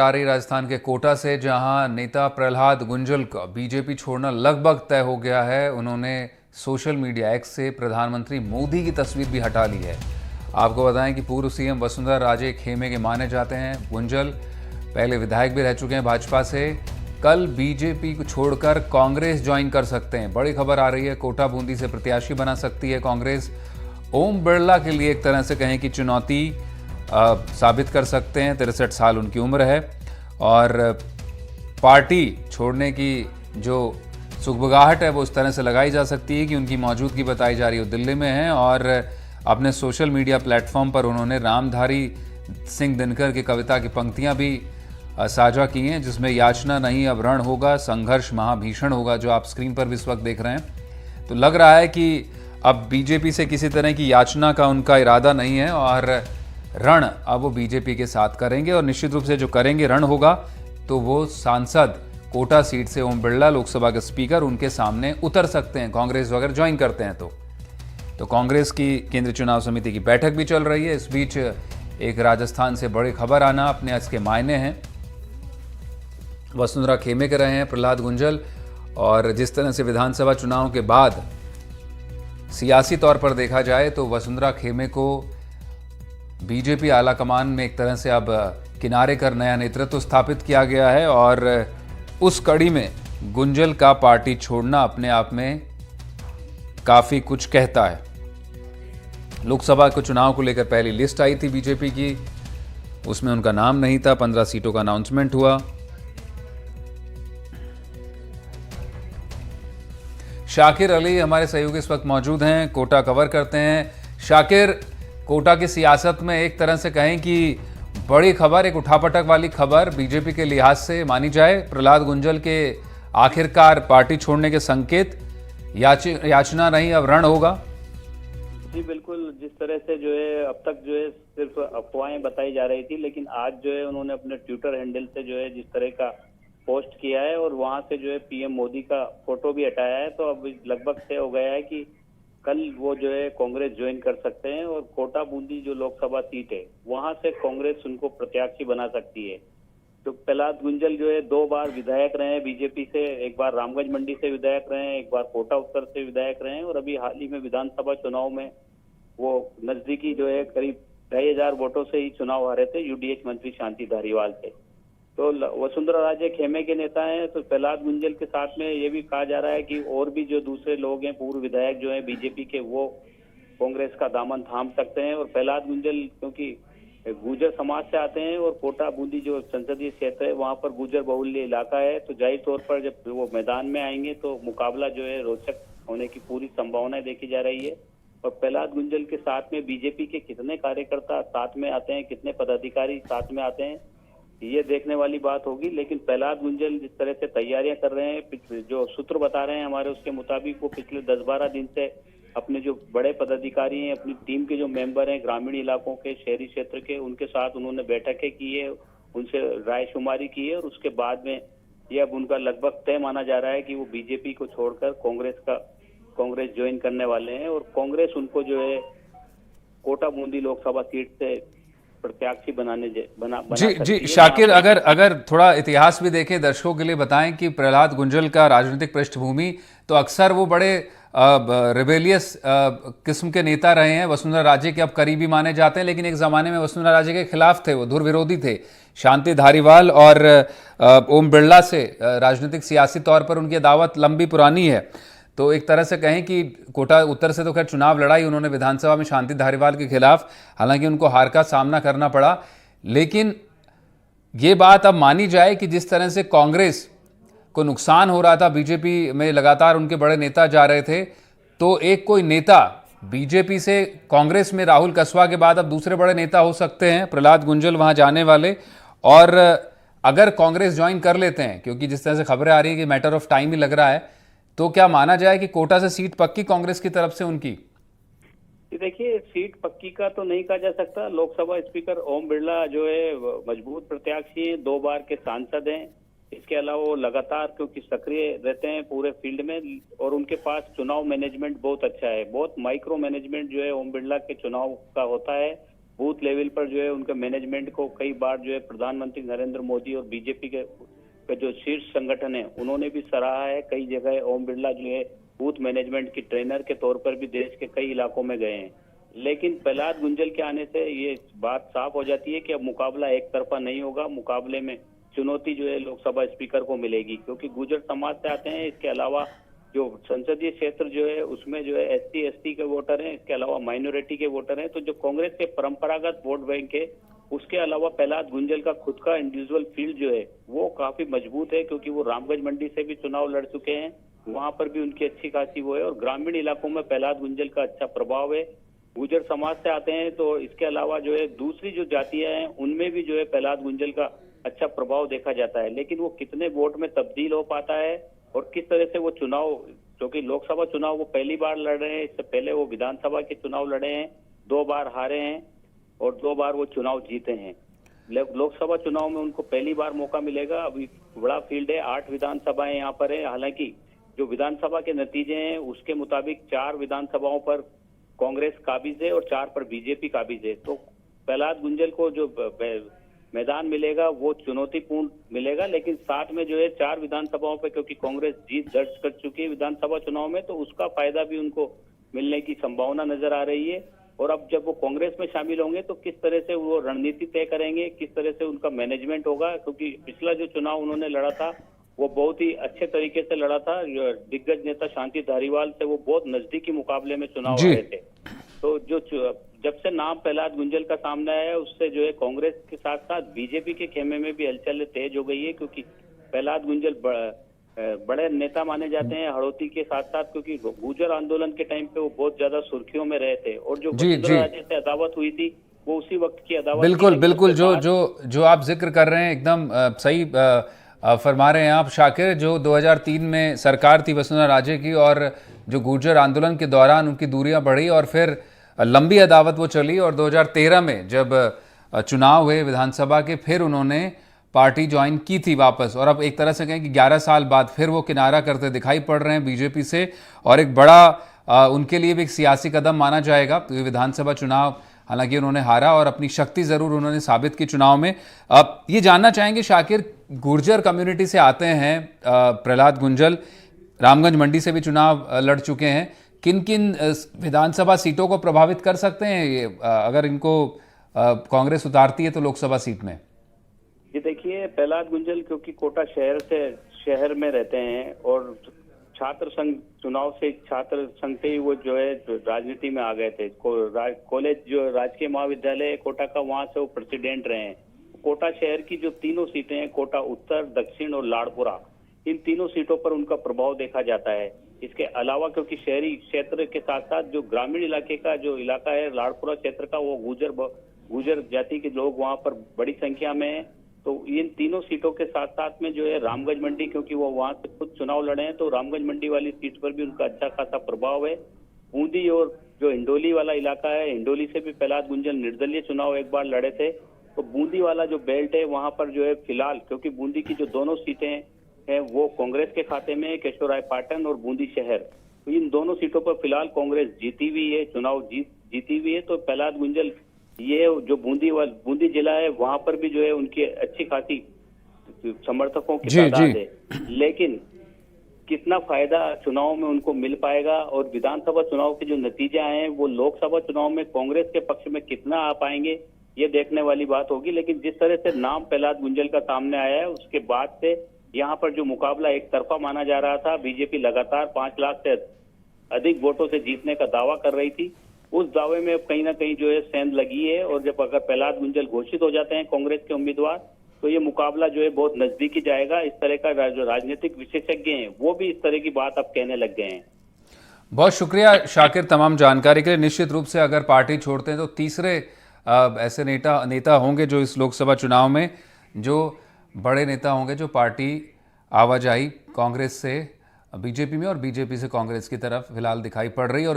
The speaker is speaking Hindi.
आ रही राजस्थान के कोटा से, जहां नेता प्रहलाद गुंजल का बीजेपी छोड़ना लगभग तय हो गया है। उन्होंने सोशल मीडिया एक्स से प्रधानमंत्री मोदी की तस्वीर भी हटा ली है। आपको बताएं कि पूर्व सीएम वसुंधरा राजे खेमे के माने जाते हैं। गुंजल पहले विधायक भी रह चुके हैं भाजपा से। कल बीजेपी को छोड़कर कांग्रेस ज्वाइन कर सकते हैं। बड़ी खबर आ रही है, कोटा बूंदी से प्रत्याशी बना सकती है कांग्रेस। ओम बिरला के लिए एक तरह से कहें कि चुनौती साबित कर सकते हैं। 63 साल उनकी उम्र है और पार्टी छोड़ने की जो सुगबुगाहट है वो उस तरह से लगाई जा सकती है कि उनकी मौजूदगी बताई जा रही है दिल्ली में है। और अपने सोशल मीडिया प्लेटफॉर्म पर उन्होंने रामधारी सिंह दिनकर की कविता की पंक्तियां भी साझा की हैं, जिसमें याचना नहीं अब रण होगा, संघर्ष महाभीषण होगा, जो आप स्क्रीन पर भी इस वक्त देख रहे हैं। तो लग रहा है कि अब बीजेपी से किसी तरह की याचना का उनका इरादा नहीं है और रण अब वो बीजेपी के साथ करेंगे। और निश्चित रूप से जो करेंगे रण होगा तो वो सांसद कोटा सीट से ओम बिरला, लोकसभा के स्पीकर, उनके सामने उतर सकते हैं कांग्रेस वगैरह ज्वाइन करते हैं तो कांग्रेस की केंद्रीय चुनाव समिति की बैठक भी चल रही है। इस बीच एक राजस्थान से बड़ी खबर आना अपने इसके मायने हैं। वसुंधरा खेमे के रहे हैं प्रहलाद गुंजल, और जिस तरह से विधानसभा चुनाव के बाद सियासी तौर पर देखा जाए तो वसुंधरा खेमे को बीजेपी आलाकमान में एक तरह से अब किनारे कर नया नेतृत्व स्थापित किया गया है। और उस कड़ी में गुंजल का पार्टी छोड़ना अपने आप में काफी कुछ कहता है। लोकसभा के चुनाव को लेकर पहली लिस्ट आई थी बीजेपी की, उसमें उनका नाम नहीं था। 15 सीटों का अनाउंसमेंट हुआ। शाकिर अली हमारे सहयोगी इस वक्त मौजूद हैं, कोटा कवर करते हैं। शाकिर, कोटा की सियासत में एक तरह से कहें कि बड़ी खबर, एक उठापटक वाली खबर बीजेपी के लिहाज से मानी जाए। प्रहलाद गुंजल के आखिरकार पार्टी छोड़ने के संकेत, याचना नहीं अब रण होगा। जी बिल्कुल, जिस तरह से जो है अब तक जो है सिर्फ अफवाहें बताई जा रही थी, लेकिन आज जो है उन्होंने अपने ट्विटर हैंडल से जो है जिस तरह का पोस्ट किया है और वहां से जो है पीएम मोदी का फोटो भी हटाया है, तो अब लगभग तय हो गया है कि कल वो जो है कांग्रेस ज्वाइन कर सकते हैं और कोटा बूंदी जो लोकसभा सीट है वहां से कांग्रेस उनको प्रत्याशी बना सकती है। तो प्रहलाद गुंजल जो है 2 बार विधायक रहे हैं बीजेपी से, एक बार रामगंज मंडी से विधायक रहे हैं, एक बार कोटा उत्तर से विधायक रहे हैं और अभी हाल ही में विधानसभा चुनाव में वो नजदीकी जो है करीब 2,500 वोटों से ही चुनाव हारे थे यूडीएच मंत्री शांति धारीवाल से। तो वसुंधरा राजे खेमे के नेता हैं, तो प्रहलाद गुंजल के साथ में ये भी कहा जा रहा है कि और भी जो दूसरे लोग हैं, पूर्व विधायक जो हैं बीजेपी के, वो कांग्रेस का दामन थाम सकते हैं। और प्रहलाद गुंजल क्योंकि गुर्जर समाज से आते हैं और कोटा बूंदी जो संसदीय क्षेत्र है वहां पर गुर्जर बहुल्य इलाका है, तो जाहिर तौर पर जब वो मैदान में आएंगे तो मुकाबला जो है रोचक होने की पूरी संभावना देखी जा रही है। और प्रहलाद गुंजल के साथ में बीजेपी के कितने कार्यकर्ता साथ में आते हैं, कितने पदाधिकारी साथ में आते हैं, ये देखने वाली बात होगी। लेकिन प्रहलाद गुंजल जिस तरह से तैयारियां कर रहे हैं, जो सूत्र बता रहे हैं हमारे, उसके मुताबिक वो पिछले 10-12 दिन से अपने जो बड़े पदाधिकारी हैं, अपनी टीम के जो मेंबर हैं, ग्रामीण इलाकों के, शहरी क्षेत्र के, उनके साथ उन्होंने बैठकें की है, उनसे रायशुमारी की है और उसके बाद में ये अब उनका लगभग तय माना जा रहा है कि वो बीजेपी को छोड़कर कांग्रेस ज्वाइन करने वाले हैं और कांग्रेस उनको जो है कोटा बूंदी लोकसभा सीट से प्रत्याशी बना जी शाकिर, अगर थोड़ा इतिहास भी देखें, दर्शकों के लिए बताएं कि प्रहलाद गुंजल का राजनीतिक पृष्ठभूमि, तो अक्सर वो बड़े रिबेलियस किस्म के नेता रहे हैं। वसुंधरा राजे के अब करीबी माने जाते हैं, लेकिन एक ज़माने में वसुंधरा राजे के खिलाफ थे, वो धुर विरोधी थे। शांति धारीवाल और ओम बिरला से राजनीतिक सियासी तौर पर उनकी दावत लंबी पुरानी है। तो एक तरह से कहें कि कोटा उत्तर से तो खैर चुनाव लड़ाई उन्होंने विधानसभा में शांति धारीवाल के खिलाफ, हालांकि उनको हार का सामना करना पड़ा। लेकिन ये बात अब मानी जाए कि जिस तरह से कांग्रेस को नुकसान हो रहा था, बीजेपी में लगातार उनके बड़े नेता जा रहे थे, तो एक कोई नेता बीजेपी से कांग्रेस में, राहुल कसवा के बाद अब दूसरे बड़े नेता हो सकते हैं प्रहलाद गुंजल वहां जाने वाले। और अगर कांग्रेस ज्वाइन कर लेते हैं, क्योंकि जिस तरह से खबरें आ रही है कि मैटर ऑफ टाइम ही लग रहा है, तो क्या माना जाए कि कोटा से सीट पक्की कांग्रेस की तरफ से उनकी? देखिए, सीट पक्की का तो नहीं कहा जा सकता। लोकसभा स्पीकर ओम बिरला जो है मजबूत प्रत्याशी हैं, 2 बार के सांसद हैं। इसके अलावा वो लगातार क्योंकि सक्रिय रहते हैं पूरे फील्ड में और उनके पास चुनाव मैनेजमेंट बहुत अच्छा है। बहुत माइक्रो मैनेजमेंट जो है ओम बिरला के चुनाव का होता है बूथ लेवल पर जो है उनके मैनेजमेंट को कई बार जो है प्रधानमंत्री नरेंद्र मोदी और बीजेपी के जो शीर्ष संगठन है उन्होंने भी सराहा है। कई जगह ओम बिरला जो है बूथ मैनेजमेंट की ट्रेनर के तौर पर भी देश के कई इलाकों में गए हैं। लेकिन प्रहलाद गुंजल के आने से ये बात साफ हो जाती है कि अब मुकाबला एक तरफा नहीं होगा। मुकाबले में चुनौती जो है लोकसभा स्पीकर को मिलेगी, क्योंकि गुर्जर समाज से आते हैं। इसके अलावा जो संसदीय क्षेत्र जो है उसमें जो है SC ST के वोटर हैं, इसके अलावा माइनॉरिटी के वोटर हैं। तो जो कांग्रेस के परंपरागत वोट बैंक है उसके अलावा प्रहलाद गुंजल का खुद का इंडिविजुअल फील्ड जो है वो काफी मजबूत है, क्योंकि वो रामगंज मंडी से भी चुनाव लड़ चुके हैं, वहां पर भी उनकी अच्छी खासी वो है। और ग्रामीण इलाकों में प्रहलाद गुंजल का अच्छा प्रभाव है। गुर्जर समाज से आते हैं तो इसके अलावा जो है दूसरी जो जातियां हैं उनमें भी जो है प्रहलाद गुंजल का अच्छा प्रभाव देखा जाता है। लेकिन वो कितने वोट में तब्दील हो पाता है और किस तरह से वो चुनाव, क्योंकि लोकसभा चुनाव वो पहली बार लड़ रहे हैं, इससे पहले वो विधानसभा के चुनाव लड़े हैं, 2 बार हारे हैं और 2 बार वो चुनाव जीते हैं। लोकसभा चुनाव में उनको पहली बार मौका मिलेगा। अभी बड़ा फील्ड है, 8 विधानसभाएं यहाँ पर है। हालांकि जो विधानसभा के नतीजे हैं उसके मुताबिक 4 विधानसभाओं पर कांग्रेस काबिज है और 4 पर बीजेपी काबिज है। तो प्रहलाद गुंजल को जो मैदान मिलेगा वो चुनौतीपूर्ण मिलेगा। लेकिन साथ में जो है 4 विधानसभाओं पे, क्योंकि कांग्रेस जीत दर्ज कर चुकी है विधानसभा चुनाव में, तो उसका फायदा भी उनको मिलने की संभावना नजर आ रही है। और अब जब वो कांग्रेस में शामिल होंगे तो किस तरह से वो रणनीति तय करेंगे, किस तरह से उनका मैनेजमेंट होगा, क्योंकि पिछला जो चुनाव उन्होंने लड़ा था वो बहुत ही अच्छे तरीके से लड़ा था। दिग्गज नेता शांति धारीवाल से वो बहुत नजदीकी मुकाबले में चुनाव लड़े थे। तो जो जब से नाम प्रहलाद गुंजल का सामने आया है उससे जो है कांग्रेस के साथ साथ बीजेपी के खेमे में भी हलचल तेज हो गई है, क्योंकि प्रहलाद गुंजल बड़े नेता माने जाते हैं हड़ौती के साथ साथ, क्योंकि गुर्जर आंदोलन के टाइम पे वो बहुत ज्यादा सुर्खियों में रहे थे। और जो वसुंधरा राजे से अदावत हुई थी वो उसी वक्त की अदावत। बिल्कुल जो आप जिक्र कर रहे हैं एकदम सही फरमा रहे हैं आप शाकिर। जो 2003 में सरकार थी वसुंधरा राजे की और जो गुर्जर आंदोलन के दौरान उनकी दूरियां बढ़ी और फिर लंबी अदावत वो चली और 2013 में जब चुनाव हुए विधानसभा के फिर उन्होंने पार्टी ज्वाइन की थी वापस। और अब एक तरह से कहें कि 11 साल बाद फिर वो किनारा करते दिखाई पड़ रहे हैं बीजेपी से और एक बड़ा उनके लिए भी एक सियासी कदम माना जाएगा। तो ये विधानसभा चुनाव हालांकि उन्होंने हारा और अपनी शक्ति ज़रूर उन्होंने साबित की चुनाव में। अब ये जानना चाहेंगे शाकिर, गुर्जर कम्युनिटी से आते हैं प्रहलाद गुंजल, रामगंज मंडी से भी चुनाव लड़ चुके हैं, किन किन विधानसभा सीटों को प्रभावित कर सकते हैं ये अगर इनको कांग्रेस उतारती है तो लोकसभा सीट में? ये देखिए, प्रहलाद गुंजल क्योंकि कोटा शहर में रहते हैं और छात्र संघ चुनाव से छात्र संघ से ही वो जो है राजनीति में आ गए थे। कॉलेज जो राजकीय महाविद्यालय कोटा का, वहां से वो प्रेसिडेंट रहे हैं। कोटा शहर की जो तीनों सीटें हैं, कोटा उत्तर, दक्षिण और लाड़पुरा, इन तीनों सीटों पर उनका प्रभाव देखा जाता है। इसके अलावा क्योंकि शहरी क्षेत्र के साथ साथ जो ग्रामीण इलाके का जो इलाका है लाड़पुरा क्षेत्र का, वो गुर्जर जाति के लोग वहां पर बड़ी संख्या में है। तो इन तीनों सीटों के साथ साथ में जो है रामगंज मंडी, क्योंकि वो वहां से खुद चुनाव लड़े हैं, तो रामगंज मंडी वाली सीट पर भी उनका अच्छा खासा प्रभाव है। बूंदी और जो हिंडोली वाला इलाका है, हिंडोली से भी प्रहलाद गुंजल निर्दलीय चुनाव एक बार लड़े थे। तो बूंदी वाला जो बेल्ट है वहां पर जो है फिलहाल, क्योंकि बूंदी की जो दोनों सीटें हैं वो कांग्रेस के खाते में है, केशवराय पाटन और बूंदी शहर, तो इन दोनों सीटों पर फिलहाल कांग्रेस जीती हुई है, चुनाव जीती हुई है। तो प्रहलाद गुंजल ये जो बूंदी जिला है वहां पर भी जो है उनकी अच्छी खासी समर्थकों की तादाद है। लेकिन कितना फायदा चुनाव में उनको मिल पाएगा और विधानसभा चुनाव के जो नतीजे आए हैं वो लोकसभा चुनाव में कांग्रेस के पक्ष में कितना आ पाएंगे, ये देखने वाली बात होगी। लेकिन जिस तरह से नाम प्रहलाद गुंजल का सामने आया है उसके बाद से यहाँ पर जो मुकाबला एक तरफा माना जा रहा था, बीजेपी लगातार 5 लाख से अधिक वोटों से जीतने का दावा कर रही थी, उस दावे में कहीं ना कहीं जो है सेंध लगी है। और जब अगर प्रहलाद गुंजल घोषित हो जाते हैं कांग्रेस के उम्मीदवार, तो ये मुकाबला जो है बहुत नजदीकी जाएगा। इस तरह का जो राजनीतिक विशेषज्ञ हैं वो भी इस तरह की बात अब कहने लग गए हैं। बहुत शुक्रिया शाकिर तमाम जानकारी के लिए। निश्चित रूप से अगर पार्टी छोड़ते हैं तो तीसरे ऐसे नेता होंगे जो इस लोकसभा चुनाव में जो बड़े नेता होंगे जो पार्टी आवाजाही कांग्रेस से बीजेपी में और बीजेपी से कांग्रेस की तरफ फिलहाल दिखाई पड़ रही है। और